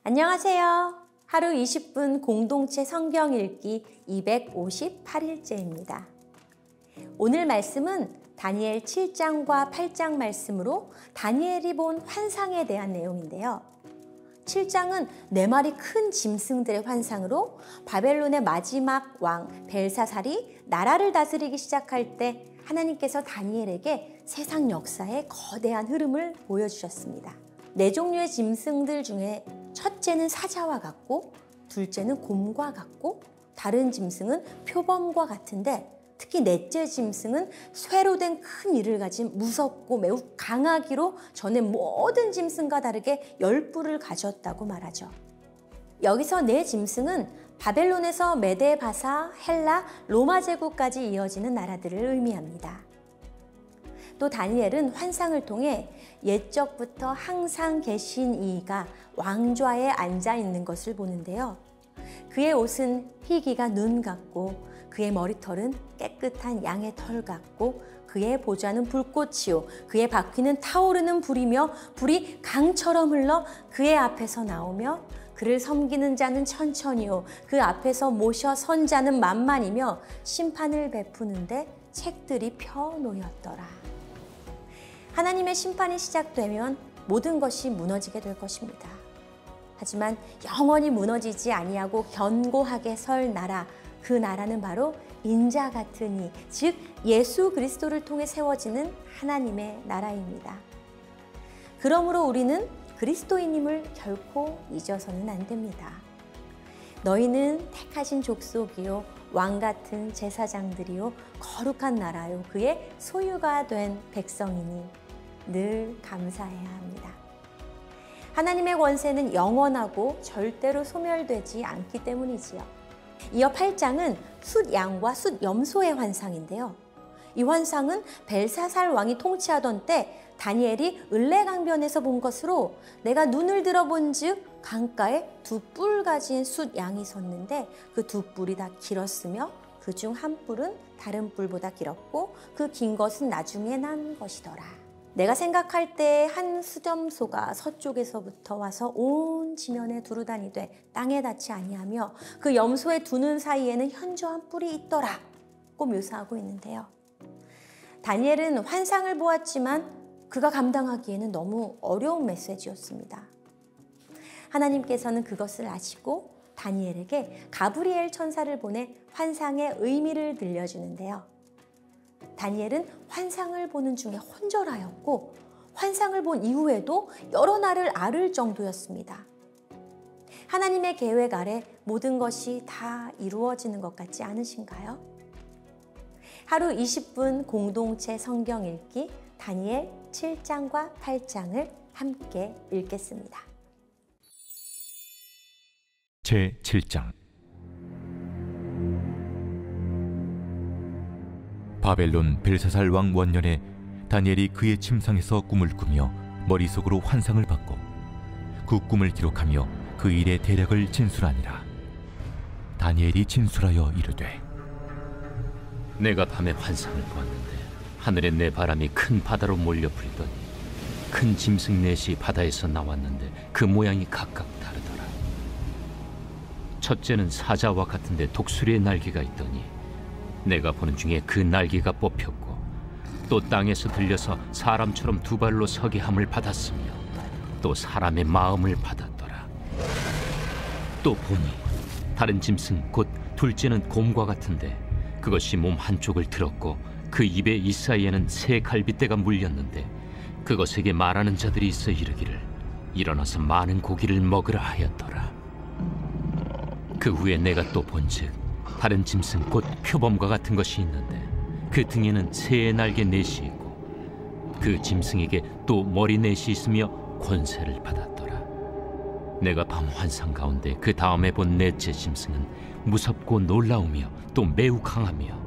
안녕하세요. 하루 20분 공동체 성경 읽기 258일째입니다. 오늘 말씀은 다니엘 7장과 8장 말씀으로 다니엘이 본 환상에 대한 내용인데요. 7장은 4마리 큰 짐승들의 환상으로 바벨론의 마지막 왕 벨사살이 나라를 다스리기 시작할 때 하나님께서 다니엘에게 세상 역사의 거대한 흐름을 보여주셨습니다. 4종류의 짐승들 중에 첫째는 사자와 같고, 둘째는 곰과 같고, 다른 짐승은 표범과 같은데 특히 넷째 짐승은 쇠로 된 큰 이를 가진 무섭고 매우 강하기로 전에 모든 짐승과 다르게 10뿔을 가졌다고 말하죠. 여기서 4짐승은 바벨론에서 메데, 바사, 헬라, 로마 제국까지 이어지는 나라들을 의미합니다. 또 다니엘은 환상을 통해 옛적부터 항상 계신 이가 왕좌에 앉아 있는 것을 보는데요. 그의 옷은 희기가 눈 같고 그의 머리털은 깨끗한 양의 털 같고 그의 보좌는 불꽃이요 그의 바퀴는 타오르는 불이며 불이 강처럼 흘러 그의 앞에서 나오며 그를 섬기는 자는 천천히요 그 앞에서 모셔 선 자는 만만이며 심판을 베푸는데 책들이 펴놓였더라. 하나님의 심판이 시작되면 모든 것이 무너지게 될 것입니다. 하지만 영원히 무너지지 아니하고 견고하게 설 나라, 그 나라는 바로 인자 같은 이, 즉 예수 그리스도를 통해 세워지는 하나님의 나라입니다. 그러므로 우리는 그리스도인임을 결코 잊어서는 안 됩니다. 너희는 택하신 족속이요 왕 같은 제사장들이요 거룩한 나라요 그의 소유가 된 백성이니 늘 감사해야 합니다. 하나님의 권세는 영원하고 절대로 소멸되지 않기 때문이지요. 이어 8장은 숫양과 숫염소의 환상인데요. 이 환상은 벨사살 왕이 통치하던 때 다니엘이 을레강변에서 본 것으로 내가 눈을 들어본 즉 강가에 2뿔 가진 숫양이 섰는데 그 2뿔이 다 길었으며 그 중 한 뿔은 다른 뿔보다 길었고 그 긴 것은 나중에 난 것이더라. 내가 생각할 때 한 숫염소가 서쪽에서부터 와서 온 지면에 두루다니되 땅에 닿지 아니하며 그 염소의 두 눈 사이에는 현저한 뿔이 있더라고 묘사하고 있는데요. 다니엘은 환상을 보았지만 그가 감당하기에는 너무 어려운 메시지였습니다. 하나님께서는 그것을 아시고 다니엘에게 가브리엘 천사를 보내 환상의 의미를 들려주는데요. 다니엘은 환상을 보는 중에 혼절하였고 환상을 본 이후에도 여러 날을 앓을 정도였습니다. 하나님의 계획 아래 모든 것이 다 이루어지는 것 같지 않으신가요? 하루 20분 공동체 성경 읽기 다니엘 7장과 8장을 함께 읽겠습니다. 제7장 바벨론 벨사살 왕 원년에 다니엘이 그의 침상에서 꿈을 꾸며 머릿속으로 환상을 받고 그 꿈을 기록하며 그 일의 대략을 진술하니라. 다니엘이 진술하여 이르되 내가 밤에 환상을 보았는데 하늘에 내 바람이 큰 바다로 몰려 불더니 큰 짐승 넷이 바다에서 나왔는데 그 모양이 각각 다르더라. 첫째는 사자와 같은데 독수리의 날개가 있더니 내가 보는 중에 그 날개가 뽑혔고 또 땅에서 들려서 사람처럼 2발로 서게 함을 받았으며 또 사람의 마음을 받았더라. 또 보니 다른 짐승 곧 둘째는 곰과 같은데 그것이 몸 한쪽을 들었고 그 입의 이 사이에는 새 갈빗대가 물렸는데 그것에게 말하는 자들이 있어 이르기를 일어나서 많은 고기를 먹으라 하였더라. 그 후에 내가 또 본즉 다른 짐승 곧 표범과 같은 것이 있는데 그 등에는 새의 날개 넷이 있고 그 짐승에게 또 머리 넷이 있으며 권세를 받았더라. 내가 밤 환상 가운데 그 다음에 본 넷째 짐승은 무섭고 놀라우며 또 매우 강하며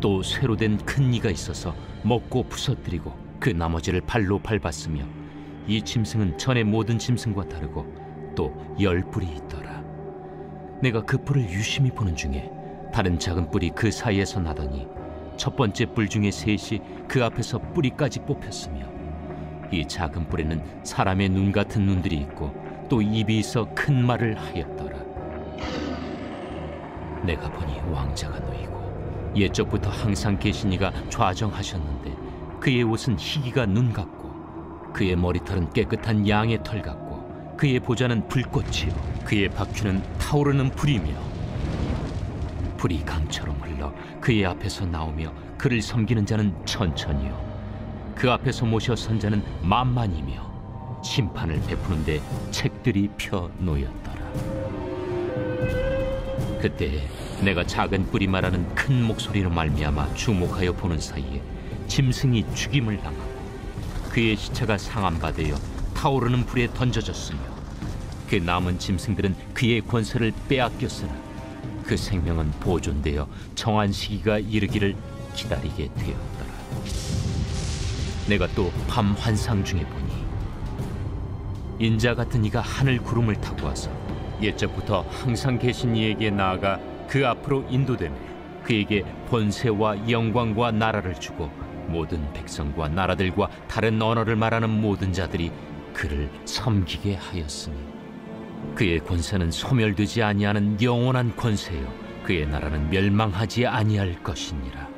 또 쇠로 된 큰 이가 있어서 먹고 부서뜨리고 그 나머지를 발로 밟았으며 이 짐승은 전의 모든 짐승과 다르고 또 10뿔이 있더라. 내가 그 뿔을 유심히 보는 중에 다른 작은 뿔이 그 사이에서 나더니 첫 번째 뿔 중에 셋이 그 앞에서 뿌리까지 뽑혔으며 이 작은 뿔에는 사람의 눈 같은 눈들이 있고 또 입이 있어 큰 말을 하였더라. 내가 보니 왕자가 놓이고 옛적부터 항상 계신 이가 좌정하셨는데 그의 옷은 희기가 눈 같고 그의 머리털은 깨끗한 양의 털 같고 그의 보좌는 불꽃이요 그의 바퀴는 타오르는 불이며 불이 강처럼 흘러 그의 앞에서 나오며 그를 섬기는 자는 천천히요 그 앞에서 모셔 선 자는 만만이며 심판을 베푸는데 책들이 펴 놓였더라. 그때 내가 작은 뿔이 말하는 큰 목소리로 말미암아 주목하여 보는 사이에 짐승이 죽임을 당하고 그의 시체가 상함받아 타오르는 불에 던져졌으며 그 남은 짐승들은 그의 권세를 빼앗겼으나 그 생명은 보존되어 정한 시기가 이르기를 기다리게 되었더라. 내가 또 밤 환상 중에 보니 인자 같은 이가 하늘 구름을 타고 와서 옛적부터 항상 계신 이에게 나아가 그 앞으로 인도되매 그에게 권세와 영광과 나라를 주고 모든 백성과 나라들과 다른 언어를 말하는 모든 자들이 그를 섬기게 하였으니 그의 권세는 소멸되지 아니하는 영원한 권세요 그의 나라는 멸망하지 아니할 것이니라.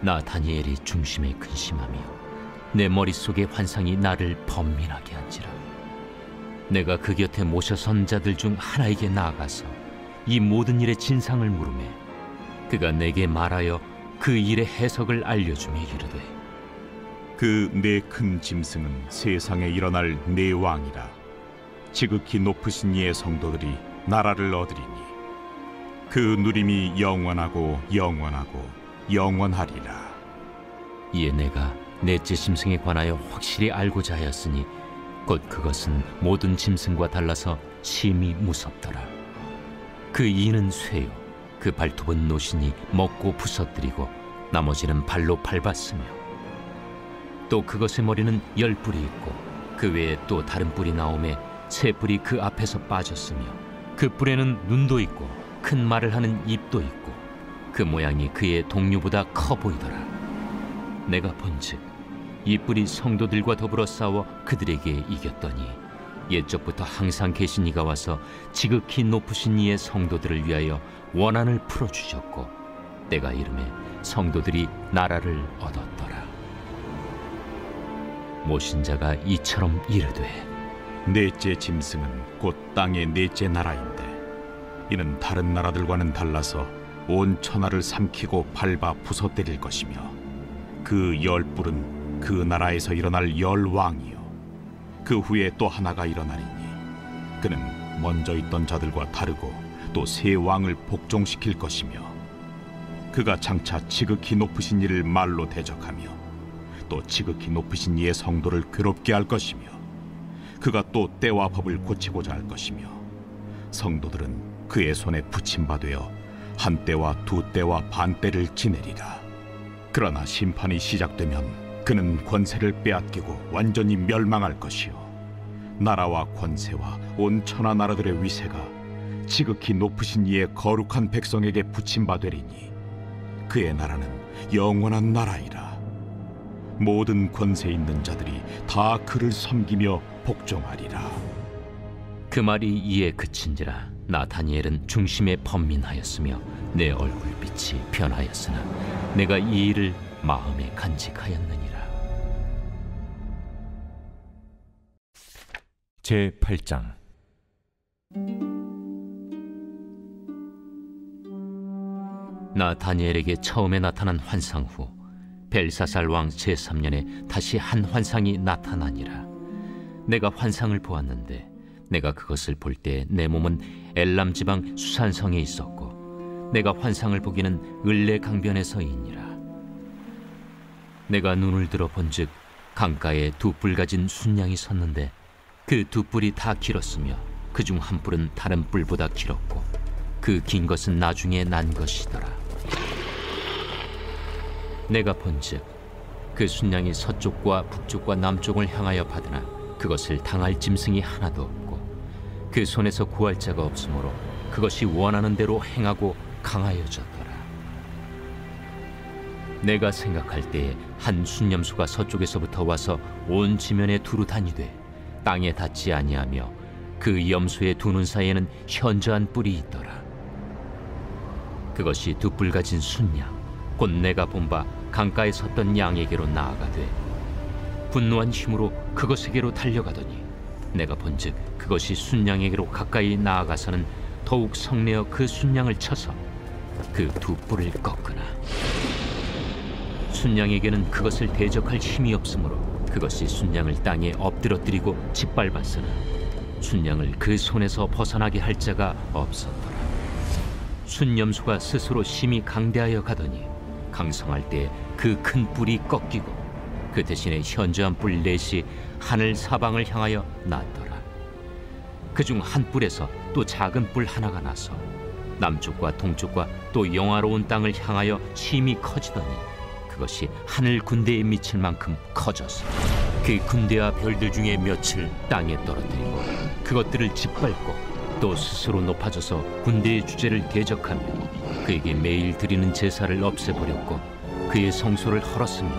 나 다니엘이 중심에 근심하며 내 머릿속의 환상이 나를 번민하게 한지라. 내가 그 곁에 모셔 선 자들 중 하나에게 나아가서 이 모든 일의 진상을 물으매 그가 내게 말하여 그 일의 해석을 알려주며 이르되 그 네 큰 짐승은 세상에 일어날 네 왕이라. 지극히 높으신 이의 성도들이 나라를 얻으리니 그 누림이 영원하고 영원하고 영원하리라. 이에 내가 넷째 짐승에 관하여 확실히 알고자 하였으니 곧 그것은 모든 짐승과 달라서 심히 무섭더라. 그 이는 쇠요 그 발톱은 노신이 먹고 부서뜨리고 나머지는 발로 밟았으며 또 그것의 머리는 10뿔이 있고 그 외에 또 다른 뿔이 나오매 세 뿔이 그 앞에서 빠졌으며 그 뿔에는 눈도 있고 큰 말을 하는 입도 있고 그 모양이 그의 동류보다 커 보이더라. 내가 본즉 이 뿔이 성도들과 더불어 싸워 그들에게 이겼더니 옛적부터 항상 계신 이가 와서 지극히 높으신 이의 성도들을 위하여 원한을 풀어주셨고 때가 이름에 성도들이 나라를 얻었더라. 모신 자가 이처럼 이르되 넷째 짐승은 곧 땅의 넷째 나라인데 이는 다른 나라들과는 달라서 온 천하를 삼키고 밟아 부서뜨릴 것이며 그 10뿔은 그 나라에서 일어날 10왕이요 그 후에 또 하나가 일어나리니 그는 먼저 있던 자들과 다르고 또 새 왕을 복종시킬 것이며 그가 장차 지극히 높으신 이를 말로 대적하며 또 지극히 높으신 이의 성도를 괴롭게 할 것이며 그가 또 때와 법을 고치고자 할 것이며 성도들은 그의 손에 붙임바되어 한 때와 두 때와 반 때를 지내리라. 그러나 심판이 시작되면 그는 권세를 빼앗기고 완전히 멸망할 것이요 나라와 권세와 온 천하 나라들의 위세가 지극히 높으신 이의 거룩한 백성에게 붙임바되리니 그의 나라는 영원한 나라이라. 모든 권세 있는 자들이 다 그를 섬기며 복종하리라. 그 말이 이에 그친지라 나 다니엘은 중심에 번민하였으며 내 얼굴빛이 변하였으나 내가 이 일을 마음에 간직하였느니라. 제8장 나 다니엘에게 처음에 나타난 환상 후 벨사살 왕 제3년에 다시 한 환상이 나타나니라. 내가 환상을 보았는데 내가 그것을 볼 때 내 몸은 엘람 지방 수산성에 있었고 내가 환상을 보기는 을레 강변에서이니라. 내가 눈을 들어 본즉 강가에 두 뿔 가진 순양이 섰는데 그 두 뿔이 다 길었으며 그중 한 뿔은 다른 뿔보다 길었고 그 긴 것은 나중에 난 것이더라. 내가 본즉 그 순양이 서쪽과 북쪽과 남쪽을 향하여 받으나 그것을 당할 짐승이 하나도 없고 그 손에서 구할 자가 없으므로 그것이 원하는 대로 행하고 강하여졌더라. 내가 생각할 때에 한 순념수가 서쪽에서부터 와서 온 지면에 두루 다니되 땅에 닿지 아니하며 그 염소의 두 눈 사이에는 현저한 뿔이 있더라. 그것이 두 뿔 가진 순양 곧 내가 본바 강가에 섰던 양에게로 나아가되 분노한 힘으로 그것에게로 달려가더니 내가 본즉 그것이 순양에게로 가까이 나아가서는 더욱 성내어 그 순양을 쳐서 그 두 뿔을 꺾으나 순양에게는 그것을 대적할 힘이 없으므로 그것이 순양을 땅에 엎드러뜨리고 짓밟았으나 순양을 그 손에서 벗어나게 할 자가 없었더라. 순염소가 스스로 심히 강대하여 가더니 강성할 때 그 큰 뿔이 꺾이고 그 대신에 현저한 뿔 넷이 하늘 사방을 향하여 났더라. 그중 한 뿔에서 또 작은 뿔 하나가 나서 남쪽과 동쪽과 또 영화로운 땅을 향하여 심히 커지더니 그것이 하늘 군대에 미칠 만큼 커져서 그 군대와 별들 중에 몇을 땅에 떨어뜨리고 그것들을 짓밟고 또 스스로 높아져서 군대의 주제를 대적하며 그에게 매일 드리는 제사를 없애버렸고 그의 성소를 헐었으며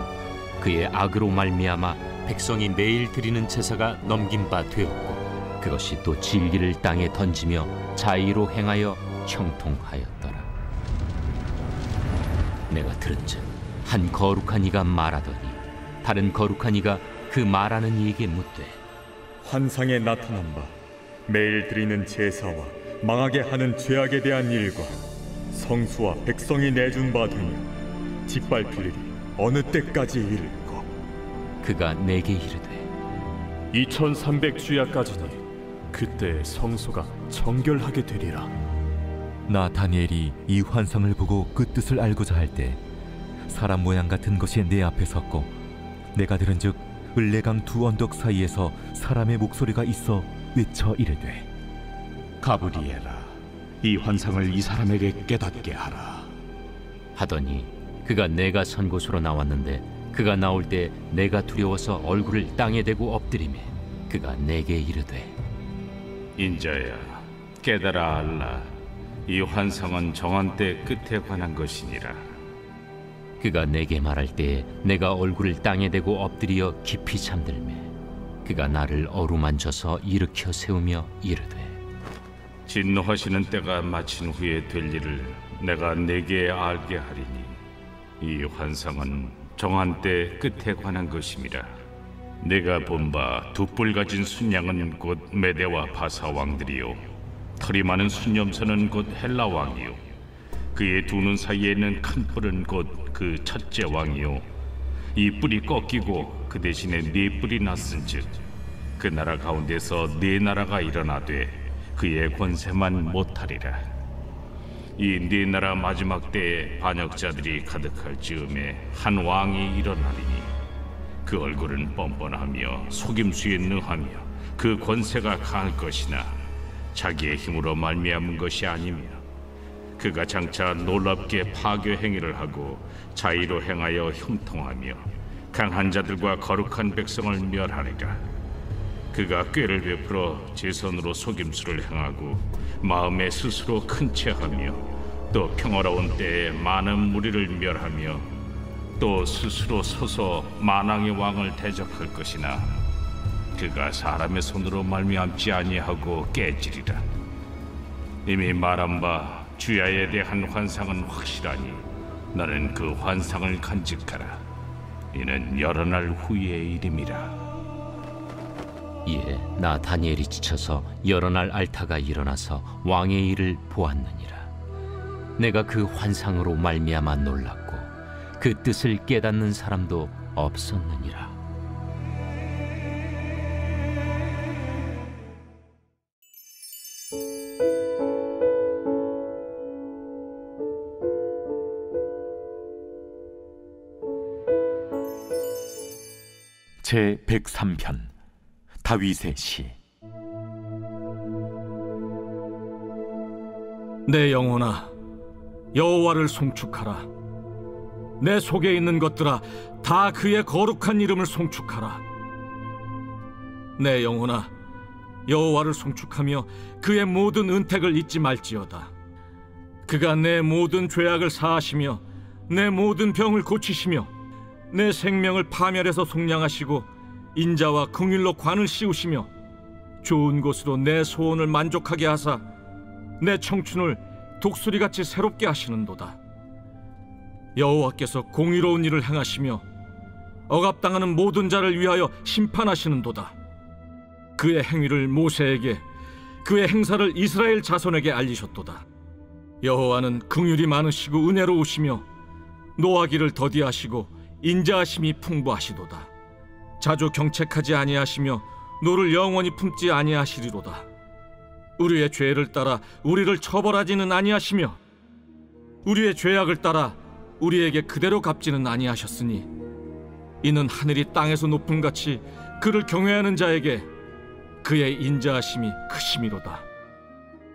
그의 악으로 말미암아 백성이 매일 드리는 제사가 넘긴 바 되었고 그것이 또 진리를 땅에 던지며 자의로 행하여 형통하였더라. 내가 들은즉 한 거룩한 이가 말하더니 다른 거룩한 이가 그 말하는 이에게 묻되 환상에 나타난 바 매일 드리는 제사와 망하게 하는 죄악에 대한 일과 성수와 백성이 내준 바 되며 짓밟힐 일이 어느 때까지 이를까? 그가 내게 이르되 2300주야까지니 그때 성소가 정결하게 되리라. 나 다니엘이 이 환상을 보고 그 뜻을 알고자 할 때 사람 모양 같은 것이 내 앞에 섰고 내가 들은즉 을레강 두 언덕 사이에서 사람의 목소리가 있어 외쳐 이르되 가브리엘아, 이 환상을 이 사람에게 깨닫게 하라 하더니 그가 내가 선 곳으로 나왔는데 그가 나올 때 내가 두려워서 얼굴을 땅에 대고 엎드리매 그가 내게 이르되 인자야, 깨달아 알라. 이 환상은 정한 때 끝에 관한 것이니라. 그가 내게 말할 때에 내가 얼굴을 땅에 대고 엎드려 깊이 잠들매 그가 나를 어루만져서 일으켜 세우며 이르되 진노하시는 때가 마친 후에 될 일을 내가 내게 알게 하리니 이 환상은 정한 때 끝에 관한 것임이라. 내가 본 바 두 뿔 가진 순양은 곧 메대와 바사 왕들이요 털이 많은 순염소는 곧 헬라 왕이요 그의 두 눈 사이에는 큰 뿔은 곧 그 첫째 왕이요 이 뿔이 꺾이고 그 대신에 네 뿔이 났은즉 그 나라 가운데서 네 나라가 일어나되 그의 권세만 못하리라. 이 네 나라 마지막 때에 반역자들이 가득할 즈음에 한 왕이 일어나리니 그 얼굴은 뻔뻔하며 속임수에 능하며 그 권세가 강할 것이나 자기의 힘으로 말미암은 것이 아니며 그가 장차 놀랍게 파괴 행위를 하고 자의로 행하여 형통하며 강한 자들과 거룩한 백성을 멸하리라. 그가 꾀를 베풀어 제 손으로 속임수를 행하고 마음에 스스로 큰 체하며 또 평화로운 때에 많은 무리를 멸하며 또 스스로 서서 만왕의 왕을 대적할 것이나 그가 사람의 손으로 말미암지 아니하고 깨지리라. 이미 말한 바 주야에 대한 환상은 확실하니 너는 그 환상을 간직하라. 이는 여러 날 후의 일임이라. 이에 나 다니엘이 지쳐서 여러 날 앓다가 일어나서 왕의 일을 보았느니라. 내가 그 환상으로 말미암아 놀랐고 그 뜻을 깨닫는 사람도 없었느니라. 제 103편 다윗의 시. 내 영혼아, 여호와를 송축하라. 내 속에 있는 것들아, 다 그의 거룩한 이름을 송축하라. 내 영혼아, 여호와를 송축하며 그의 모든 은택을 잊지 말지어다. 그가 내 모든 죄악을 사하시며 내 모든 병을 고치시며 내 생명을 파멸해서 속량하시고 인자와 긍휼로 관을 씌우시며 좋은 곳으로 내 소원을 만족하게 하사 내 청춘을 독수리같이 새롭게 하시는도다. 여호와께서 공의로운 일을 행하시며 억압당하는 모든 자를 위하여 심판하시는도다. 그의 행위를 모세에게, 그의 행사를 이스라엘 자손에게 알리셨도다. 여호와는 긍휼이 많으시고 은혜로우시며 노하기를 더디하시고 인자하심이 풍부하시도다. 자주 경책하지 아니하시며 노를 영원히 품지 아니하시리로다. 우리의 죄를 따라 우리를 처벌하지는 아니하시며 우리의 죄악을 따라 우리에게 그대로 갚지는 아니하셨으니 이는 하늘이 땅에서 높음같이 그를 경외하는 자에게 그의 인자하심이 크심이로다.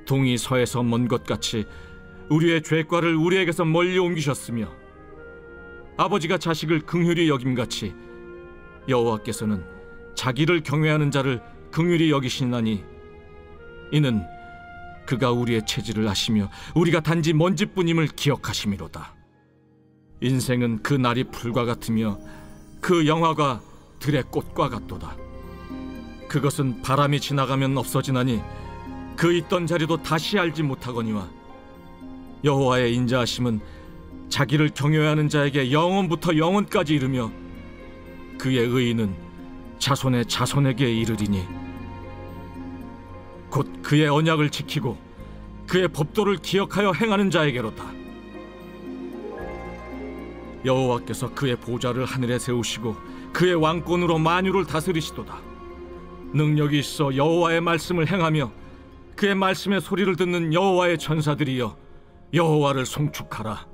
동이 서에서 먼 것 같이 우리의 죄과를 우리에게서 멀리 옮기셨으며 아버지가 자식을 긍휼히 여김같이 여호와께서는 자기를 경외하는 자를 긍휼히 여기시나니 이는 그가 우리의 체질을 아시며 우리가 단지 먼지뿐임을 기억하심이로다. 인생은 그 날이 풀과 같으며 그 영화가 들의 꽃과 같도다. 그것은 바람이 지나가면 없어지나니 그 있던 자리도 다시 알지 못하거니와 여호와의 인자하심은 자기를 경외하는 자에게 영원부터 영원까지 이르며 그의 의의는 자손의 자손에게 이르리니 곧 그의 언약을 지키고 그의 법도를 기억하여 행하는 자에게로다. 여호와께서 그의 보좌를 하늘에 세우시고 그의 왕권으로 만유를 다스리시도다. 능력이 있어 여호와의 말씀을 행하며 그의 말씀의 소리를 듣는 여호와의 천사들이여 여호와를 송축하라.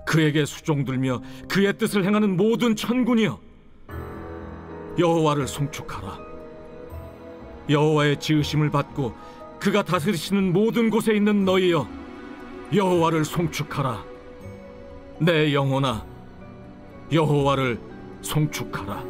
그에게 수종들며 그의 뜻을 행하는 모든 천군이여 여호와를 송축하라. 여호와의 지으심을 받고 그가 다스리시는 모든 곳에 있는 너희여 여호와를 송축하라. 내 영혼아 여호와를 송축하라.